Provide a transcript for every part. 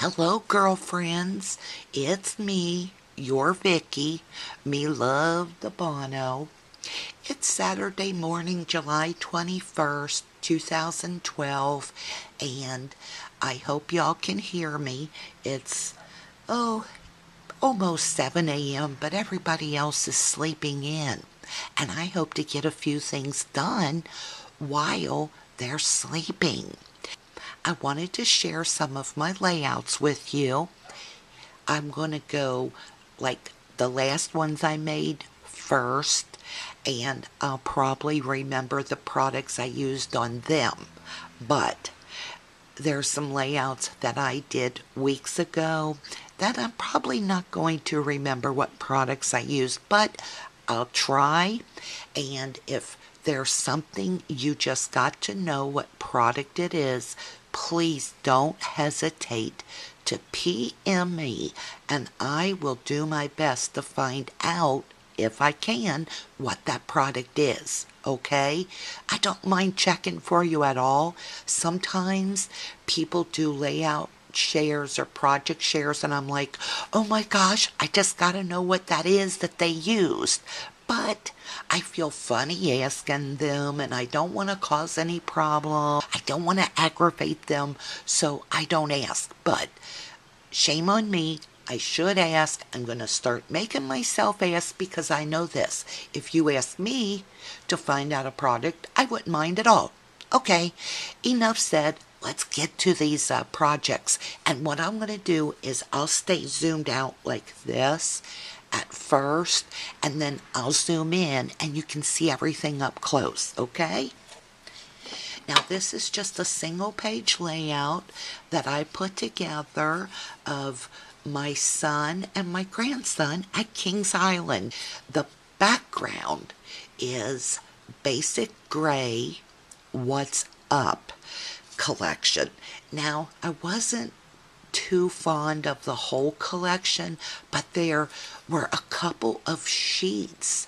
Hello, girlfriends. It's me, your Vicky, me love the Bono. It's Saturday morning, July 21st, 2012, and I hope y'all can hear me. It's, oh, almost 7 a.m., but everybody else is sleeping in. And I hope to get a few things done while they're sleeping. I wanted to share some of my layouts with you. I'm going to go like the last ones I made first, and I'll probably remember the products I used on them. But there's some layouts that I did weeks ago that I'm probably not going to remember what products I used, but I'll try. And if there's something you just got to know what product it is, please don't hesitate to PM me, and I will do my best to find out, if I can, what that product is. Okay? I don't mind checking for you at all. Sometimes people do layout shares or project shares, and I'm like, oh my gosh, I just gotta know what that is that they used. But I feel funny asking them, and I don't want to cause any problem. I don't want to aggravate them, so I don't ask. But shame on me. I should ask. I'm going to start making myself ask, because I know this. If you ask me to find out a product, I wouldn't mind at all. Okay, enough said. Let's get to these projects. And what I'm going to do is I'll stay zoomed out like this at first, and then I'll zoom in and you can see everything up close, okay? Now this is just a single page layout that I put together of my son and my grandson at Kings Island. The background is basic gray What's Up collection. Now I wasn't too fond of the whole collection, but there were a couple of sheets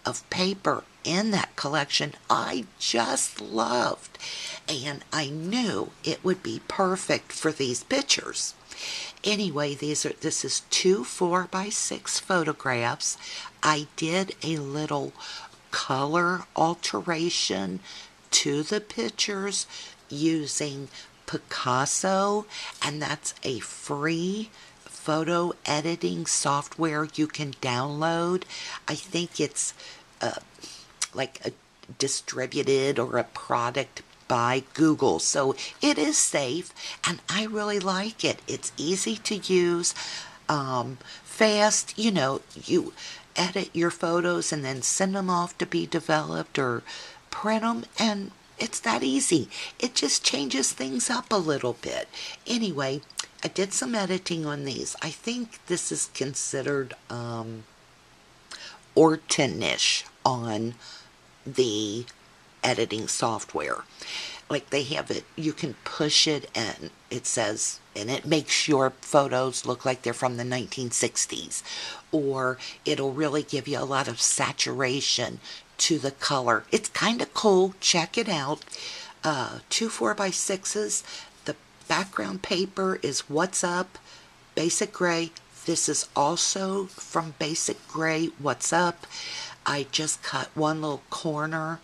of paper in that collection I just loved, and I knew it would be perfect for these pictures. Anyway, this is 2 4x6 photographs. I did a little color alteration to the pictures using Picasso, and that's a free photo editing software you can download. I think it's like a distributed or a product by Google, so it is safe, and I really like it. It's easy to use, fast. You edit your photos and then send them off to be developed or print them, and it's that easy. It just changes things up a little bit. Anyway, I did some editing on these. I think this is considered Orton-ish on the editing software. Like they have it, you can push it and it says, and it makes your photos look like they're from the 1960s. Or it'll really give you a lot of saturation to the color. It's kind of cool. Check it out. 2 4x6s. The background paper is What's Up, Basic Gray. This is also from Basic Gray, What's Up. I just cut one little corner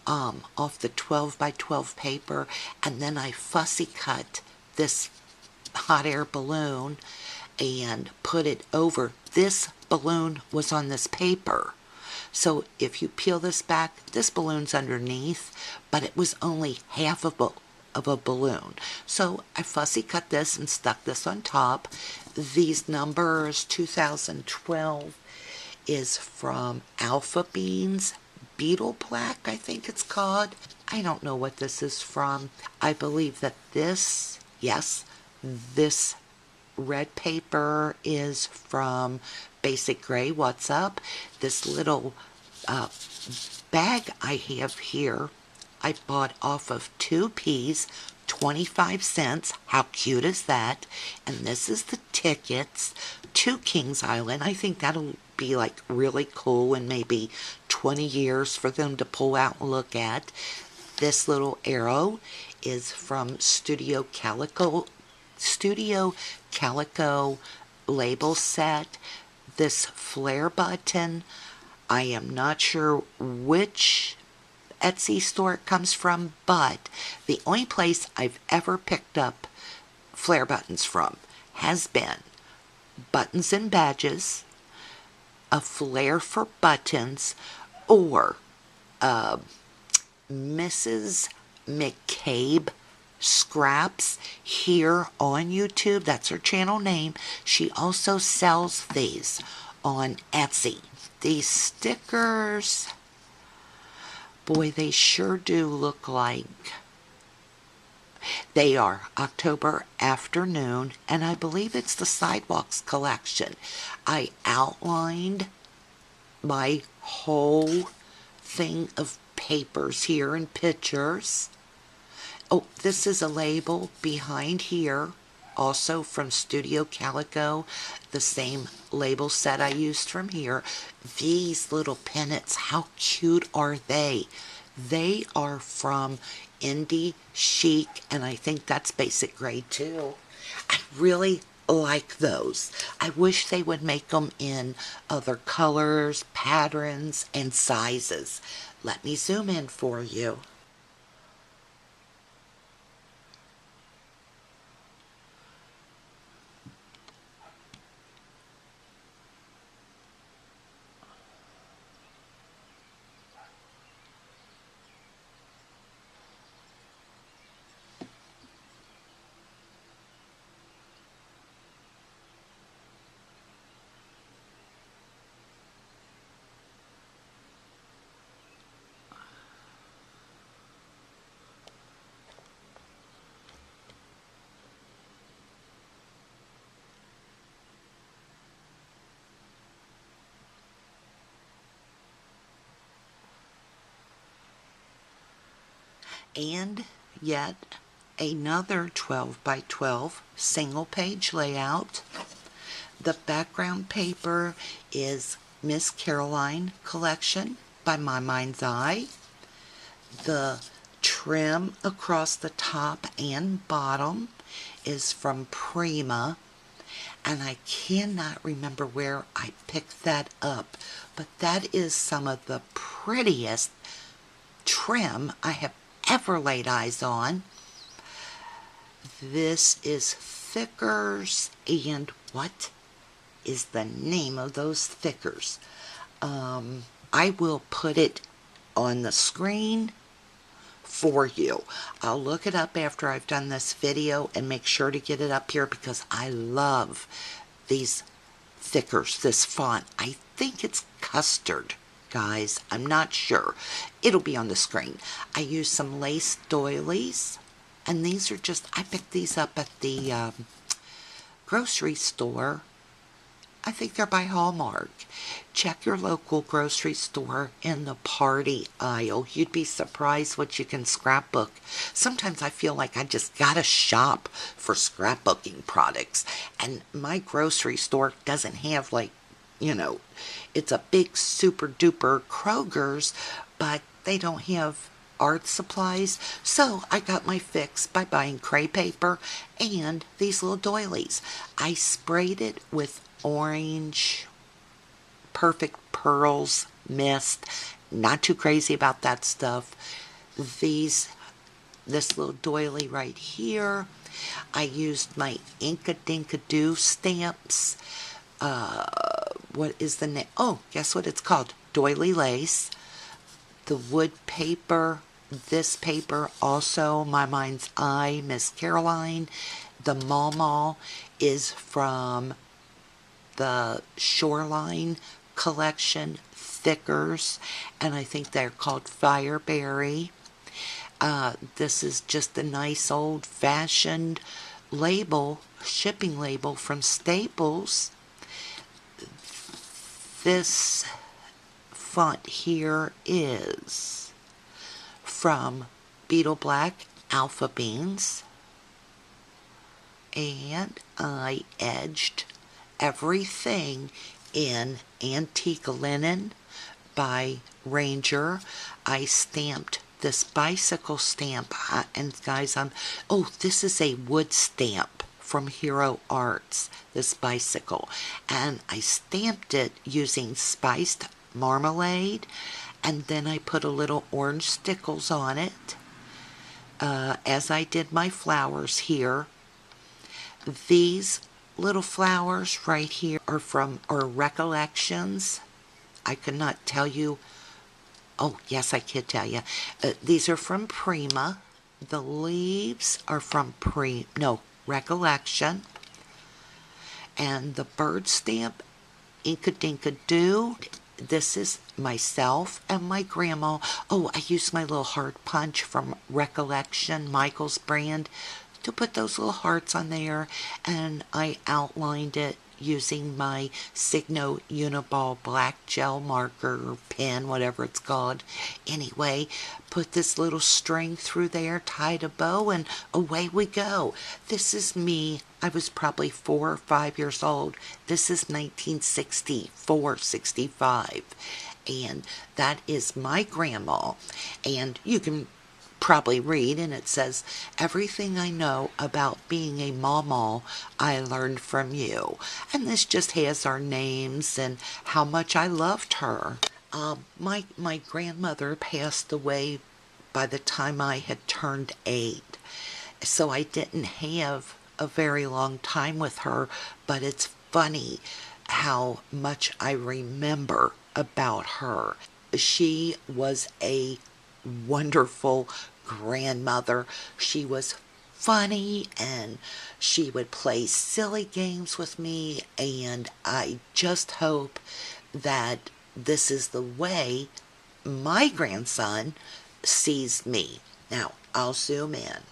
off the 12x12 paper, and then I fussy cut this hot air balloon and put it over. This balloon was on this paper. So if you peel this back, this balloon's underneath, but it was only half of a balloon. So I fussy cut this and stuck this on top. These numbers, 2012, is from Alpha Beans, Beetle Black, I think it's called. I don't know what this is from. I believe that this red paper is from Basic Gray, What's Up. This little bag I have here, I bought off of 2Ps, 25 cents. How cute is that? And this is the tickets to Kings Island. I think that'll be like really cool in maybe 20 years for them to pull out and look at. This little arrow is from Studio Calico Studio Calico label set. This flare button, I am not sure which Etsy store it comes from, but the only place I've ever picked up flare buttons from has been Buttons and Badges, a flare for buttons, or Mrs. McCabe Scraps here on YouTube. That's her channel name. She also sells these on Etsy. These stickers, boy, they sure do look like they are October Afternoon, and I believe it's the Sidewalks collection. I outlined my whole thing of papers here and pictures. Oh, this is a label behind here, also from Studio Calico, the same label set I used from here. These little pennants, how cute are they? They are from Indie Chic, and I think that's basic grade too. I really like those. I wish they would make them in other colors, patterns, and sizes. Let me zoom in for you. And yet another 12 by 12 single page layout. The background paper is Miss Shoreline Collection by My Mind's Eye. The trim across the top and bottom is from Prima, and I cannot remember where I picked that up, but that is some of the prettiest trim I have ever laid eyes on. This is thickers, and what is the name of those thickers? I will put it on the screen for you. I'll look it up after I've done this video and make sure to get it up here because I love these thickers, this font. I think it's custard, guys. I'm not sure. It'll be on the screen. I use some lace doilies, and these are just, I picked these up at the grocery store. I think they're by Hallmark. Check your local grocery store in the party aisle. You'd be surprised what you can scrapbook. Sometimes I feel like I just gotta shop for scrapbooking products, and my grocery store doesn't have, like, you know, it's a big super duper Kroger's, but they don't have art supplies. So I got my fix by buying crepe paper and these little doilies. I sprayed it with orange Perfect Pearls mist. Not too crazy about that stuff. This little doily right here, I used my Inka Dinka Doo stamps. What is the name? Oh, guess what it's called? Doily lace. The wood paper. This paper, also My Mind's Eye, Miss Shoreline. The Mall is from the Shoreline Collection thickers, and I think they're called Fireberry. This is just a nice old-fashioned label, shipping label from Staples. This font here is from Beetle Black Alpha Beans, and I edged everything in Antique Linen by Ranger. I stamped this bicycle stamp, and guys, oh, this is a wood stamp from Hero Arts, this bicycle. And I stamped it using spiced marmalade, and then I put a little orange stickles on it, as I did my flowers here. These little flowers right here are recollections. I could not tell you. Oh, yes, I could tell you. These are from Prima. The leaves are from Recollection. And the bird stamp, Inka Dinka Doo. This is myself and my grandma. Oh, I used my little heart punch from Recollection, Michael's brand, to put those little hearts on there. And I outlined it using my Signo Uniball black gel marker pen, whatever it's called. Anyway, put this little string through there, tied a bow, and away we go. This is me. I was probably 4 or 5 years old. This is 1964, 65. And that is my grandma. And you can probably read, and it says, "Everything I know about being a mama, I learned from you." And this just has our names and how much I loved her. My grandmother passed away by the time I had turned 8, so I didn't have a very long time with her, but it's funny how much I remember about her. She was a wonderful grandmother. She was funny, and she would play silly games with me, and I just hope that this is the way my grandson sees me. Now, I'll zoom in.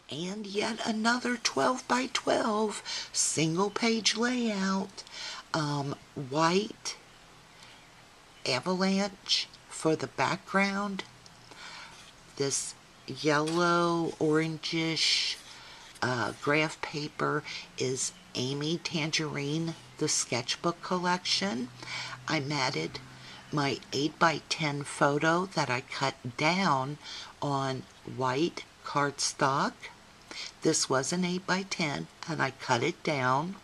And yet another 12 by 12 single page layout. White avalanche for the background. This yellow orangish graph paper is Amy Tangerine, the sketchbook collection. I matted my 8 by 10 photo that I cut down on white cardstock. This was an 8 by 10, and I cut it down.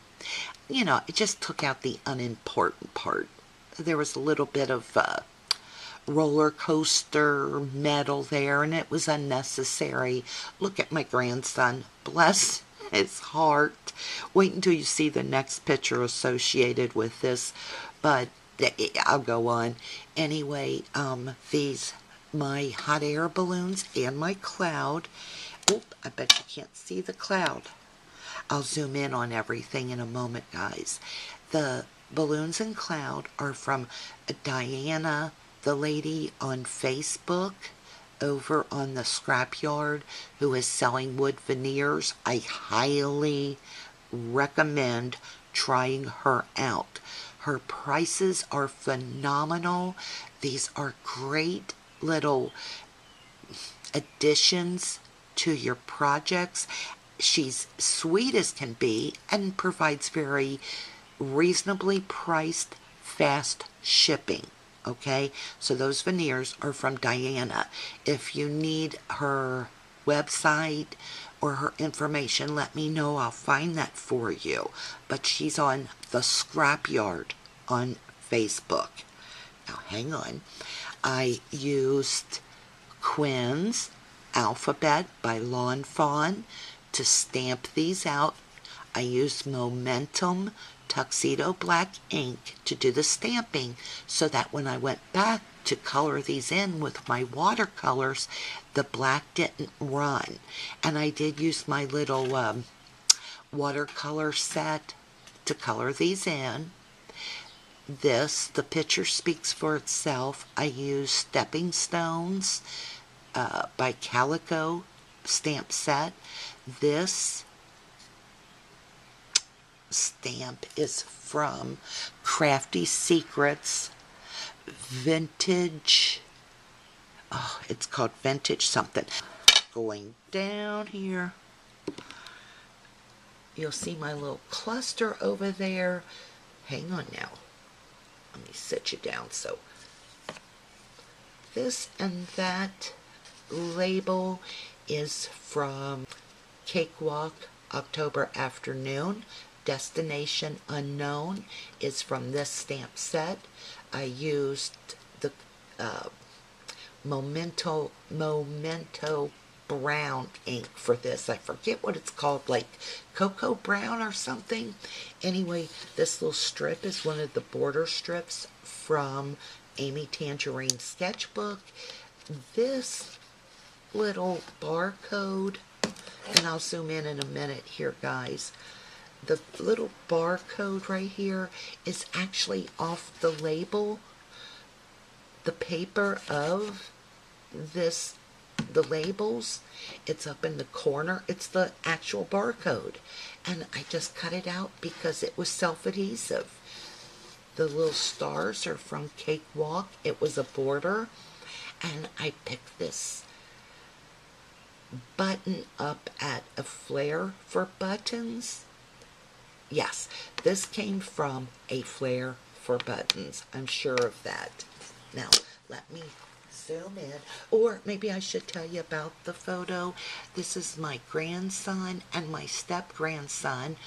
You know, it just took out the unimportant part. There was a little bit of roller coaster metal there, and it was unnecessary. Look at my grandson. Bless his heart. Wait until you see the next picture associated with this, but I'll go on. Anyway, these, my hot air balloons and my cloud. Oh, I bet you can't see the cloud. I'll zoom in on everything in a moment, guys. The balloons and cloud are from Diana, the lady on Facebook over on the scrapyard who is selling wood veneers. I highly recommend trying her out. Her prices are phenomenal. These are great little additions to your projects. She's sweet as can be and provides very reasonably priced, fast shipping. Okay, so those veneers are from Diana. If you need her website or her information, let me know. I'll find that for you. But she's on the Scrapyard on Facebook. Now, hang on. I used Quinn's Alphabet by Lawn Fawn. To stamp these out, I used Momentum Tuxedo Black ink to do the stamping, so that when I went back to color these in with my watercolors, the black didn't run. And I did use my little watercolor set to color these in. The picture speaks for itself. I used Stepping Stones by Calico stamp set. This stamp is from Crafty Secrets Vintage. Oh, it's called Vintage something. Going down here, you'll see my little cluster over there. Hang on now. Let me sit you down. So this and that label is from Cakewalk October Afternoon. Destination Unknown is from this stamp set. I used the Memento brown ink for this. I forget what it's called, like cocoa brown or something. Anyway, this little strip is one of the border strips from Amy Tangerine's sketchbook. This little barcode, and I'll zoom in a minute here, guys. The little barcode right here is actually off the label, the paper of this, the labels. It's up in the corner. It's the actual barcode, and I just cut it out because it was self-adhesive. The little stars are from Cakewalk. It was a border, and I picked this button up at a Flair for Buttons. Yes, this came from a Flair for Buttons. I'm sure of that. Now, let me zoom in. Or maybe I should tell you about the photo. This is my grandson and my step-grandson.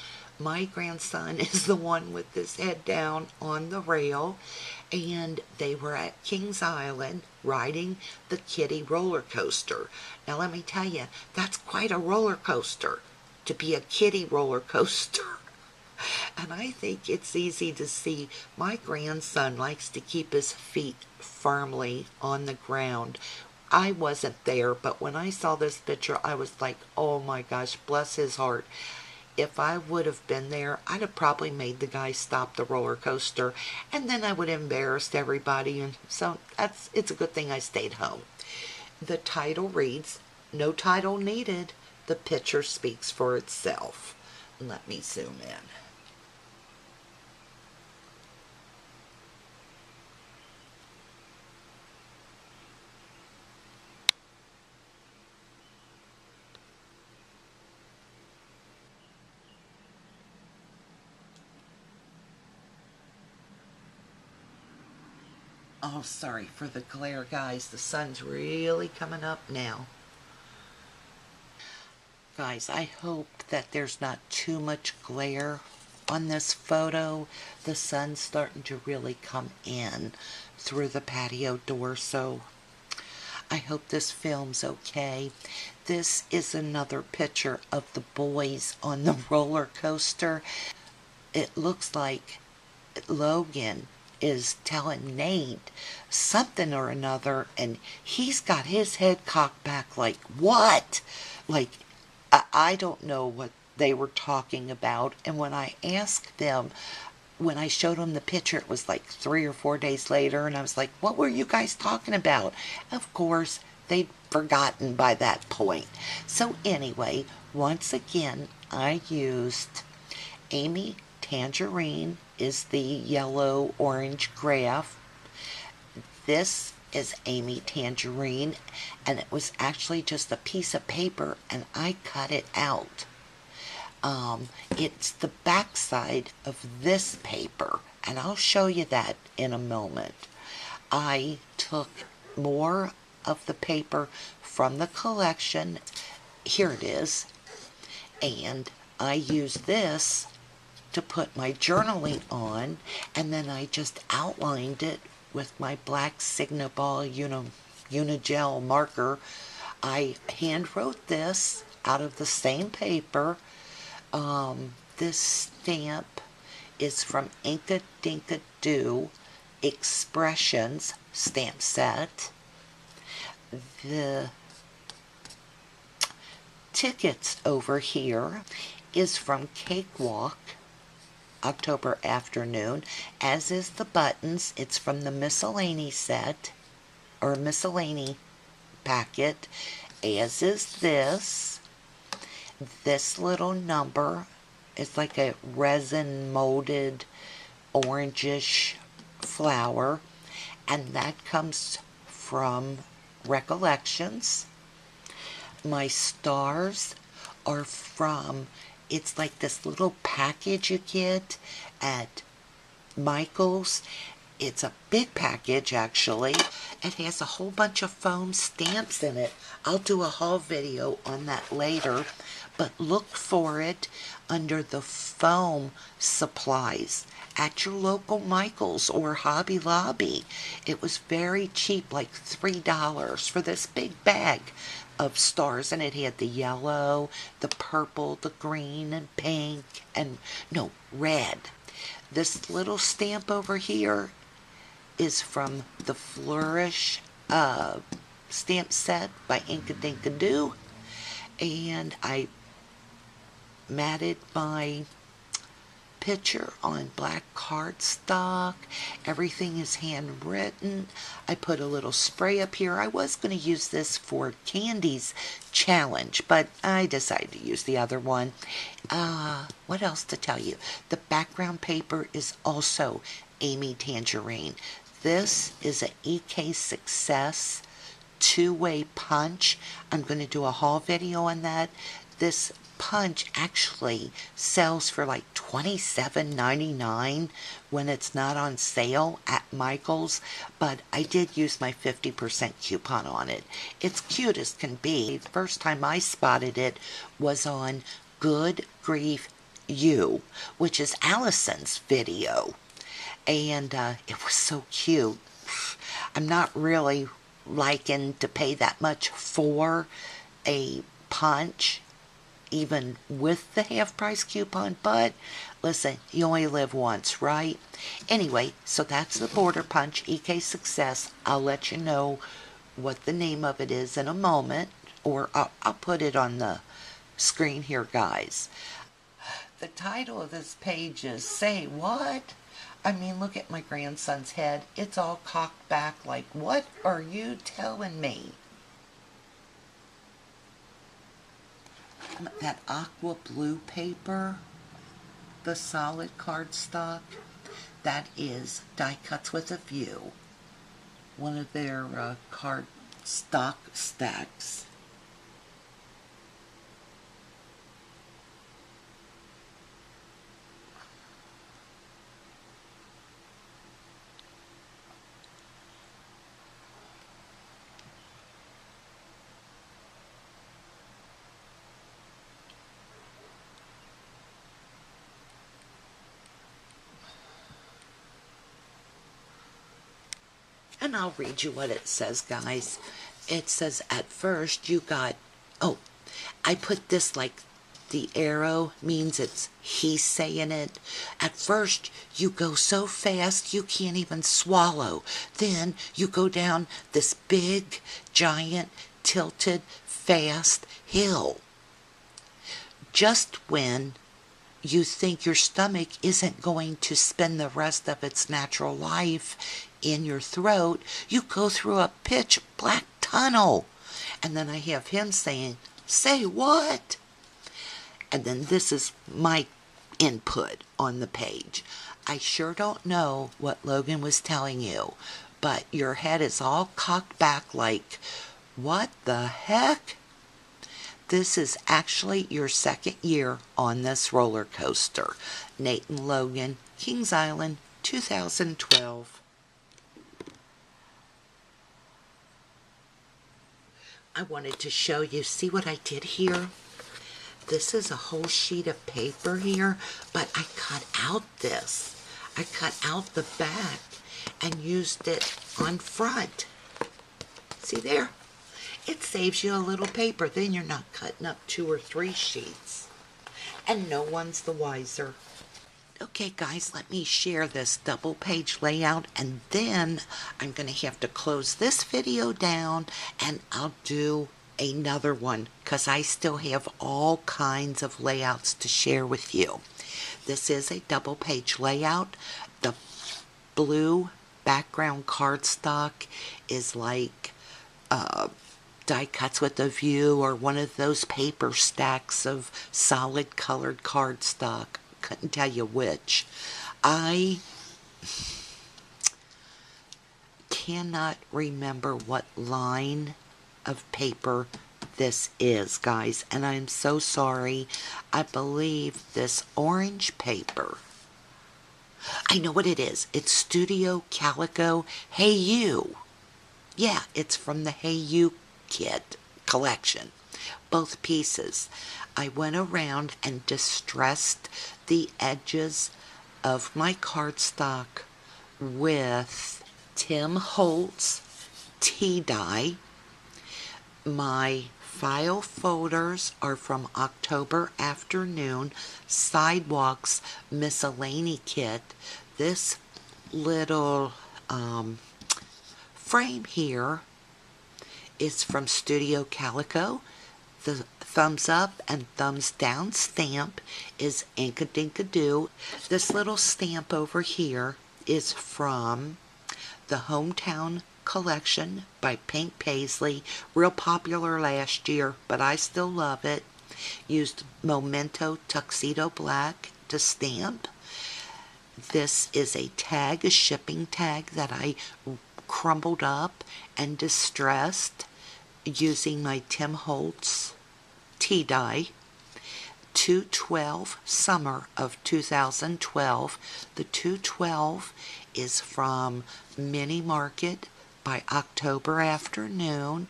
My grandson is the one with his head down on the rail, and they were at Kings Island riding the kiddie roller coaster. Now, let me tell you, that's quite a roller coaster to be a kiddie roller coaster. And I think it's easy to see my grandson likes to keep his feet firmly on the ground. I wasn't there, but when I saw this picture, I was like, oh my gosh, bless his heart. If I would have been there, I'd have probably made the guy stop the roller coaster, and then I would have embarrassed everybody, and so it's a good thing I stayed home. The title reads, "No title needed. The picture speaks for itself." Let me zoom in. Oh, sorry for the glare, guys. The sun's really coming up now. Guys, I hope that there's not too much glare on this photo. The sun's starting to really come in through the patio door, so I hope this film's okay. This is another picture of the boys on the roller coaster. It looks like Logan is telling Nate something or another, and he's got his head cocked back like, what? Like, I don't know what they were talking about. And when I asked them, when I showed them the picture, it was like 3 or 4 days later, and I was like, what were you guys talking about? Of course, they'd forgotten by that point. So anyway, once again, I used Amy Tangerine is the yellow-orange graph. This is Amy Tangerine, and it was actually just a piece of paper, and I cut it out. It's the back side of this paper, and I'll show you that in a moment. I took more of the paper from the collection. Here it is. And I used this to put my journaling on, and then I just outlined it with my black Signaball Unigel marker. I hand wrote this out of the same paper. This stamp is from Inka Dinka Doo Expressions stamp set. The tickets over here is from Cakewalk October Afternoon, as is the buttons. It's from the miscellany set, or miscellany packet, as is this. This little number is like a resin molded orangish flower, and that comes from Recollections. My stars are from, it's like this little package you get at Michael's. It's a big package, actually. It has a whole bunch of foam stamps in it. I'll do a haul video on that later, but look for it under the foam supplies at your local Michael's or Hobby Lobby. It was very cheap, like $3 for this big bag of stars, and it had the yellow, the purple, the green, and pink, and no, red. This little stamp over here is from the Flourish stamp set by Inka Dinka Doo, and I matted my picture on black cardstock. Everything is handwritten. I put a little spray up here. I was going to use this for Candy's challenge, but I decided to use the other one. What else to tell you? The background paper is also Amy Tangerine. This is an EK Success two-way punch. I'm going to do a haul video on that. This punch actually sells for like $27.99 when it's not on sale at Michael's, but I did use my 50% coupon on it. It's cute as can be. The first time I spotted it was on Good Grief You, which is Allison's video, and it was so cute. I'm not really liking to pay that much for a punch, even with the half-price coupon, but listen, you only live once, right? Anyway, so that's the Border Punch EK Success. I'll let you know what the name of it is in a moment, or I'll put it on the screen here, guys. The title of this page is Say What? I mean, look at my grandson's head. It's all cocked back like, what are you telling me? That aqua blue paper, the solid cardstock, that is Die Cuts with a View, one of their card stock stacks. And I'll read you what it says, guys. It says, at first you got, oh, I put this like the arrow means it's he's saying it. At first you go so fast you can't even swallow. Then you go down this big, giant, tilted, fast hill. Just when you think your stomach isn't going to spend the rest of its natural life in your throat, you go through a pitch black tunnel. And then I have him saying, say what? And then this is my input on the page. I sure don't know what Logan was telling you, but your head is all cocked back like, what the heck? This is actually your second year on this roller coaster. Nate and Logan, Kings Island, 2012. I wanted to show you, see what I did here? This is a whole sheet of paper here, but I cut out this. I cut out the back and used it on front. See there? It saves you a little paper. Then you're not cutting up 2 or 3 sheets. And no one's the wiser. Okay guys, let me share this double page layout, and then I'm going to have to close this video down and I'll do another one because I still have all kinds of layouts to share with you. This is a double page layout. The blue background cardstock is like die cuts with a view, or one of those paper stacks of solid colored cardstock. Couldn't tell you which. I cannot remember what line of paper this is, guys, and I'm so sorry. I believe this orange paper, I know what it is. It's Studio Calico Hey You. Yeah, it's from the Hey You kit collection. Both pieces. I went around and distressed the edges of my cardstock with Tim Holtz tea dye. My file folders are from October Afternoon Sidewalks Miscellany Kit. This little frame here is from Studio Calico. The thumbs up and thumbs down stamp is Inkadinkadoo. This little stamp over here is from the Hometown Collection by Pink Paisley. Real popular last year, but I still love it. Used Memento Tuxedo Black to stamp. This is a tag, a shipping tag that I crumbled up and distressed using my Tim Holtz tea dye. 212 summer of 2012. The 212 is from Mini Market by October Afternoon.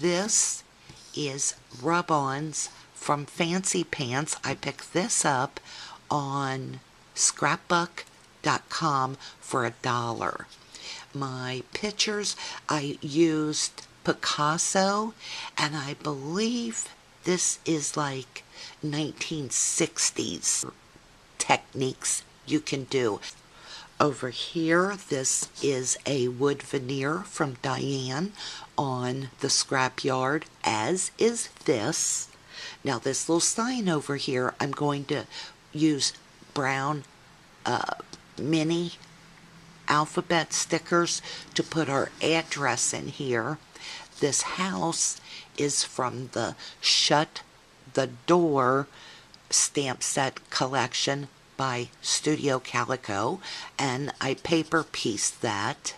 This is rub-ons from Fancy Pants. I picked this up on scrapbook.com for $1. My pictures, I used Picasso, and I believe this is like 1960s techniques you can do. Over here, this is a wood veneer from Diane on the scrapyard, as is this. Now this little sign over here, I'm going to use brown mini alphabet stickers to put our address in here. This house is from the Shut the Door stamp set collection by Studio Calico, and I paper pieced that.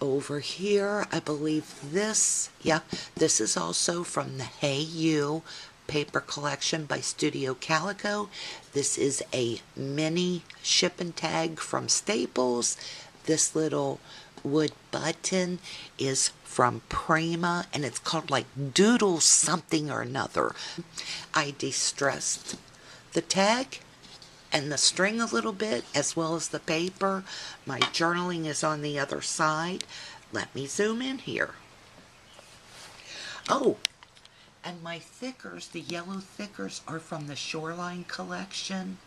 Over here, I believe this, yeah, this is also from the Hey You paper collection by Studio Calico. This is a mini ship and tag from Staples. This little wood button is from Prima, and it's called like Doodle something or another. I distressed the tag and the string a little bit, as well as the paper. My journaling is on the other side. Let me zoom in here. Oh, and my thickers, the yellow thickers, are from the Shoreline Collection.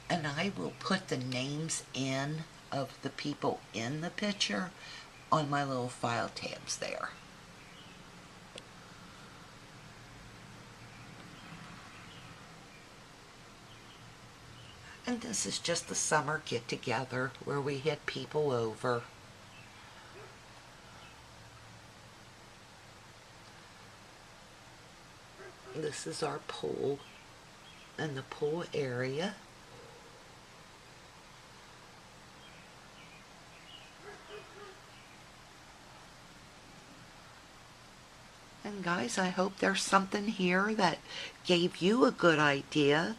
And I will put the names in of the people in the picture on my little file tabs there. And this is just the summer get-together where we had people over. This is our pool and the pool area. And guys, I hope there's something here that gave you a good idea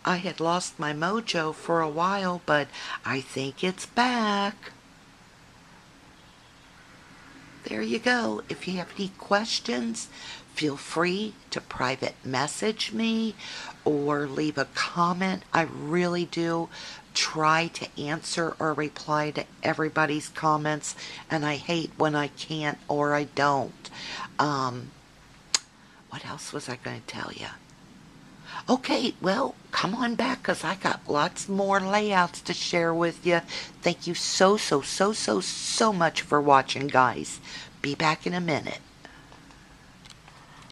I had lost my mojo for a while, but I think it's back. There you go. If you have any questions, feel free to private message me or leave a comment. I really do try to answer or reply to everybody's comments, and I hate when I can't or I don't. What else was I going to tell you? Okay, well, come on back because I got lots more layouts to share with you. Thank you so much for watching, guys. Be back in a minute.